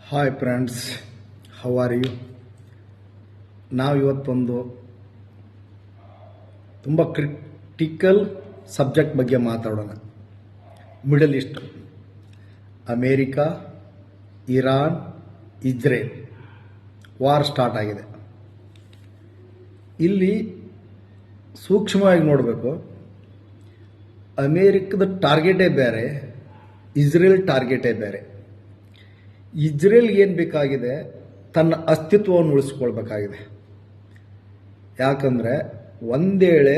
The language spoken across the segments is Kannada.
Hi friends, how are you? ನಾವು ಇವತ್ತೊಂದು ತುಂಬ ಕ್ರಿಟಿಕಲ್ ಸಬ್ಜೆಕ್ಟ್ ಬಗ್ಗೆ ಮಾತಾಡೋಣ. Middle east, America, Iran, Israel war start ಆಗಿದೆ. ಇಲ್ಲಿ ಸೂಕ್ಷ್ಮವಾಗಿ ನೋಡಬೇಕು. ಅಮೇರಿಕದ ಟಾರ್ಗೆಟೇ ಬೇರೆ, ಇಜ್ರೇಲ್ ಟಾರ್ಗೆಟೇ ಬೇರೆ. ಇಜ್ರೇಲ್ಗೆ ಏನು ಬೇಕಾಗಿದೆ, ತನ್ನ ಅಸ್ತಿತ್ವವನ್ನು ಉಳಿಸ್ಕೊಳ್ಬೇಕಾಗಿದೆ. ಯಾಕಂದರೆ ಒಂದೇಳೆ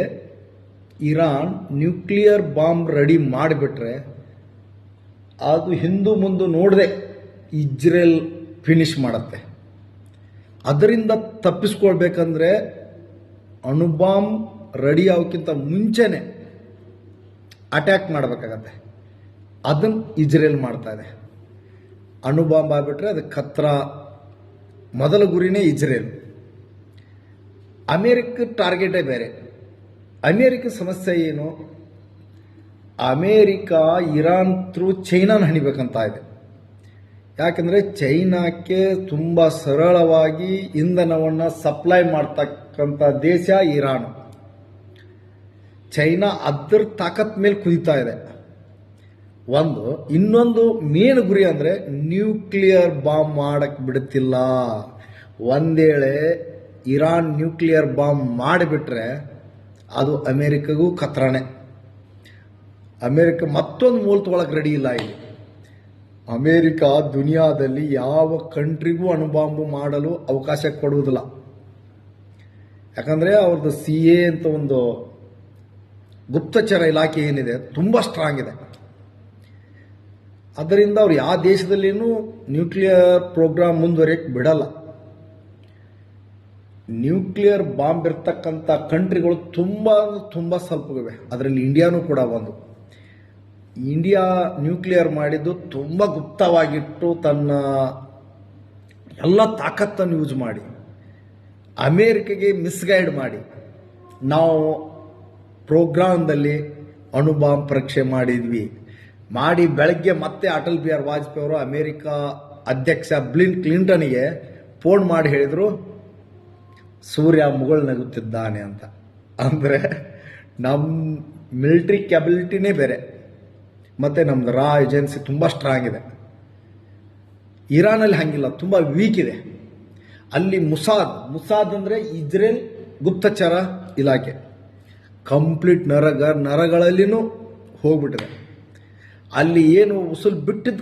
ಇರಾನ್ ನ್ಯೂಕ್ಲಿಯರ್ ಬಾಂಬ್ ರೆಡಿ ಮಾಡಿಬಿಟ್ರೆ ಅದು ಹಿಂದೂ ಮುಂದೆ ನೋಡದೆ ಇಜ್ರೇಲ್ ಫಿನಿಶ್ ಮಾಡುತ್ತೆ. ಅದರಿಂದ ತಪ್ಪಿಸ್ಕೊಳ್ಬೇಕಂದ್ರೆ ಅಣುಬಾಂಬ್ ರೆಡಿ ಆಗೋಕ್ಕಿಂತ ಮುಂಚೆನೆ ಅಟ್ಯಾಕ್ ಮಾಡಬೇಕಾಗತ್ತೆ. ಅದನ್ನು ಇಜ್ರೇಲ್ ಮಾಡ್ತಾ ಇದೆ. ಅಣುಬಾಂಬ್ ಆಗಿಬಿಟ್ರೆ ಅದಕ್ಕೆ ಖತ್ರ. ಮೊದಲ ಗುರಿನೇ ಇಜ್ರೇಲ್. ಅಮೇರಿಕ ಟಾರ್ಗೆಟೇ ಬೇರೆ. ಅಮೇರಿಕ ಸಮಸ್ಯೆ ಏನು? ಅಮೇರಿಕಾ ಇರಾನ್ ಥ್ರೂ ಚೈನಾನ ಹಣಿಬೇಕಂತ ಇದೆ. ಯಾಕೆಂದರೆ ಚೈನಾಕ್ಕೆ ತುಂಬ ಸರಳವಾಗಿ ಇಂಧನವನ್ನು ಸಪ್ಲೈ ಮಾಡ್ತಕ್ಕಂಥ ದೇಶ ಇರಾನ್. ಚೈನಾ ಅದರ ತಾಕತ್ ಮೇಲೆ ಕುದಿತಾ ಇದೆ. ಇನ್ನೊಂದು ಮೇನ್ ಗುರಿ ಅಂದರೆ ನ್ಯೂಕ್ಲಿಯರ್ ಬಾಂಬ್ ಮಾಡಕ್ಕೆ ಬಿಡುತ್ತಿಲ್ಲ. ಒಂದೇಳೆ ಇರಾನ್ ನ್ಯೂಕ್ಲಿಯರ್ ಬಾಂಬ್ ಮಾಡಿಬಿಟ್ರೆ ಅದು ಅಮೇರಿಕಗೂ ಖತರಾನೆ. ಅಮೇರಿಕ ಮತ್ತೊಂದು ಮೂಲ ತೊಗೊಳಕ್ಕೆ ರೆಡಿ ಇಲ್ಲ. ಇಲ್ಲಿ ಅಮೇರಿಕ ದುನಿಯಾದಲ್ಲಿ ಯಾವ ಕಂಟ್ರಿಗೂ ಅಣುಬಾಂಬು ಮಾಡಲು ಅವಕಾಶ ಕೊಡುವುದಿಲ್ಲ. ಯಾಕಂದರೆ ಅವ್ರದ್ದು CA ಅಂತ ಒಂದು ಗುಪ್ತಚರ ಇಲಾಖೆ ಏನಿದೆ ತುಂಬ ಸ್ಟ್ರಾಂಗ್ ಇದೆ. ಅದರಿಂದ ಅವ್ರು ಯಾವ ದೇಶದಲ್ಲಿನೂ ನ್ಯೂಕ್ಲಿಯರ್ ಪ್ರೋಗ್ರಾಮ್ ಮುಂದುವರಿಯಕ್ಕೆ ಬಿಡಲ್ಲ. ನ್ಯೂಕ್ಲಿಯರ್ ಬಾಂಬ್ ಇರ್ತಕ್ಕಂಥ ಕಂಟ್ರಿಗಳು ತುಂಬ ಸ್ವಲ್ಪವಿವೆ. ಅದರಲ್ಲಿ ಇಂಡಿಯಾನೂ ಕೂಡ ಒಂದು. ಇಂಡಿಯಾ ನ್ಯೂಕ್ಲಿಯರ್ ಮಾಡಿದ್ದು ತುಂಬ ಗುಪ್ತವಾಗಿಟ್ಟು ತನ್ನ ಎಲ್ಲ ತಾಕತ್ತನ್ನು ಯೂಸ್ ಮಾಡಿ ಅಮೇರಿಕೆಗೆ ಮಿಸ್ಗೈಡ್ ಮಾಡಿ ನಾವು ಪ್ರೋಗ್ರಾಮ್ದಲ್ಲಿ ಅಣುಬಾಂಬ್ ಪರೀಕ್ಷೆ ಮಾಡಿ ಬೆಳಗ್ಗೆ ಮತ್ತೆ ಅಟಲ್ ಬಿಹಾರಿ ವಾಜಪೇಯಿ ಅವರು ಅಮೇರಿಕಾ ಅಧ್ಯಕ್ಷ ಬಿಲ್ ಕ್ಲಿಂಟನ್ಗೆ ಫೋನ್ ಮಾಡಿ ಹೇಳಿದರು, ಸೂರ್ಯ ಮುಗಳು ನಗುತ್ತಿದ್ದಾನೆ ಅಂತ. ಅಂದರೆ ನಮ್ಮ ಮಿಲಿಟರಿ ಕ್ಯಾಬಿಲಿಟಿನೇ ಬೇರೆ, ಮತ್ತು ನಮ್ಮದು ರಾ ಏಜೆನ್ಸಿ ತುಂಬ ಸ್ಟ್ರಾಂಗ್ ಇದೆ. ಇರಾನಲ್ಲಿ ಹಂಗಿಲ್ಲ, ತುಂಬ ವೀಕ್ ಇದೆ. ಅಲ್ಲಿ ಮುಸಾದ್ ಅಂದರೆ ಇಜ್ರೇಲ್ ಗುಪ್ತಚರ ಇಲಾಖೆ ಕಂಪ್ಲೀಟ್ ನರಗಳಲ್ಲಿನೂ ಹೋಗ್ಬಿಟ್ಟಿದೆ. ಅಲ್ಲಿ ಏನು ಉಸುಲ್ ಬಿಟ್ಟಿದ್ದು